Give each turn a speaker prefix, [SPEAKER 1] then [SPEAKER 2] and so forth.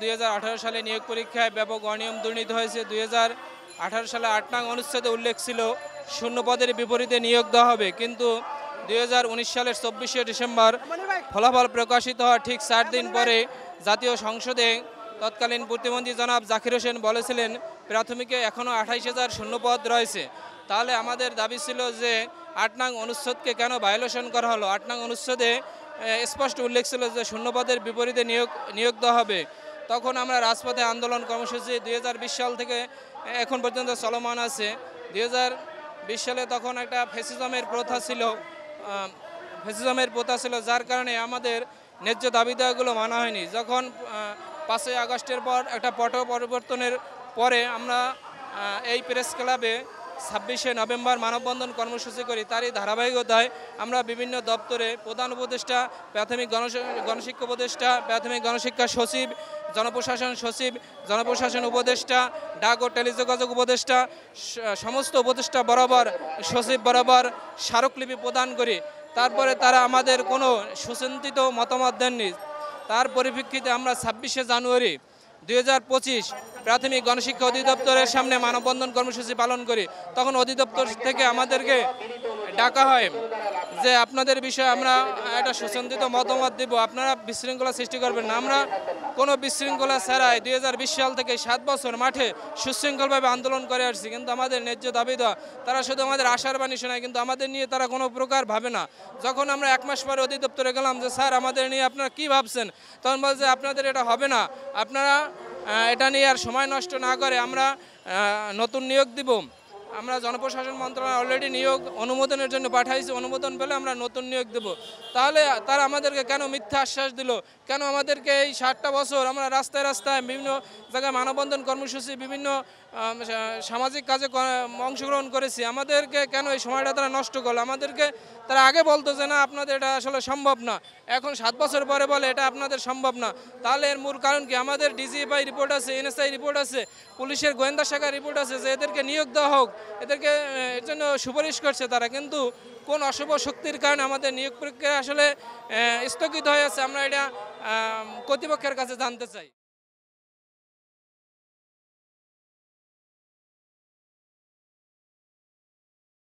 [SPEAKER 1] 2018 সালে নিয়োগ পরীক্ষায় ব্যাপক অনিয়ম দুর্নীতি হয়েছে। 2018 সালে 8 নং অনুচ্ছেদে উল্লেখ ছিল শূন্য পদের বিপরীতে নিয়োগ দেওয়া হবে, কিন্তু 2019 সালের 24শে ডিসেম্বর ফলাফল প্রকাশিত হওয়ার ঠিক 4 দিন পরে জাতীয় সংসদে তৎকালীন প্রতিমন্ত্রী জনাব জাকির হোসেন বলেছিলেন প্রাথমিকে এখনও 28,000 শূন্যপদ রয়েছে। তাহলে আমাদের দাবি ছিল যে 8 নং অনুচ্ছেদকে কেন ভায়োলেশন করা হলো? 8 নং অনুচ্ছেদে স্পষ্ট উল্লেখ ছিল যে শূন্যপদের বিপরীতে নিয়োগ দেওয়া হবে। তখন আমরা রাজপথে আন্দোলন কর্মসূচি 2020 সাল থেকে এখন পর্যন্ত চলমান আছে। 2020 সালে তখন একটা ফ্যাসিজমের প্রথা ছিল, যার কারণে আমাদের ন্যায্য দাবি দেওয়াগুলো মানা হয়নি। যখন 5ই আগস্টের পর একটা পট পরিবর্তনের পরে আমরা এই প্রেস ক্লাবে 26শে নভেম্বর মানববন্ধন কর্মসূচি করি। তারই ধারাবাহিকতায় আমরা বিভিন্ন দপ্তরে প্রধান উপদেষ্টা, প্রাথমিক গণশিক্ষা উপদেষ্টা, প্রাথমিক গণশিক্ষা সচিব, জনপ্রশাসন সচিব, জনপ্রশাসন উপদেষ্টা, ডাক ও টেলিযোগাযোগ উপদেষ্টা, সমস্ত উপদেষ্টা বরাবর, সচিব বরাবর স্মারকলিপি প্রদান করি। তারপরে তারা আমাদের কোনো সুচিন্তিত মতামত দেননি। তার পরিপ্রেক্ষিতে আমরা 26শে জানুয়ারি 2025 প্রাথমিক গণশিক্ষা অধিদপ্তরের সামনে মানববন্ধন কর্মসূচি পালন করি। তখন অধিদপ্তর থেকে আমাদেরকে ডাকা হয় যে আপনাদের বিষয়ে আমরা একটা সুচিন্তিত মতামত দেব, আপনারা বিশৃঙ্খলা সৃষ্টি করবেন না। আমরা কোনো বিশৃঙ্খলা ছাড়াই 2020 সাল থেকে 7 বছর মাঠে সুশৃঙ্খলভাবে আন্দোলন করে আসছি, কিন্তু আমাদের ন্যায্য দাবি দেওয়া তারা শুধু আমাদের আশার বাণী শোনায়, কিন্তু আমাদের নিয়ে তারা কোনো প্রকার ভাবে না। যখন আমরা 1 মাস পরে অধিদপ্তরে গেলাম যে স্যার আমাদের নিয়ে আপনারা কী ভাবছেন, তখন বলছে আপনাদের এটা হবে না, আপনারা এটা নিয়ে আর সময় নষ্ট না করে আমরা নতুন নিয়োগ দিব। আমরা জনপ্রশাসন মন্ত্রণালয় অলরেডি নিয়োগ অনুমোদনের জন্য পাঠাইছি, অনুমোদন পেলে আমরা নতুন নিয়োগ দেব। তাহলে তারা আমাদেরকে কেন মিথ্যা আশ্বাস দিল? কেন আমাদেরকে এই 7টা বছর আমরা রাস্তায় রাস্তায় বিভিন্ন জায়গায় মানববন্ধন কর্মসূচি, বিভিন্ন সামাজিক কাজে অংশগ্রহণ করেছি, আমাদেরকে কেন এই সময়টা তারা নষ্ট করলো? আমাদেরকে তারা আগে বলতো যে না আপনাদের এটা আসলে সম্ভব না, এখন 7 বছর পরে বলে এটা আপনাদের সম্ভব না। তাহলে এর মূল কারণ কি? আমাদের ডিজিএফআই রিপোর্ট আছে, এনএসআই রিপোর্ট আছে, পুলিশের গোয়েন্দা শাখার রিপোর্ট আছে যে এদেরকে নিয়োগ দেওয়া হোক, এদেরকে এর জন্য সুপারিশ করছে তারা, কিন্তু কোন অশুভ শক্তির কারণে আমাদের নিয়োগ প্রক্রিয়া আসলে স্থগিত হয়ে আছে, আমরা এটা কর্তৃপক্ষের কাছে জানতে চাই।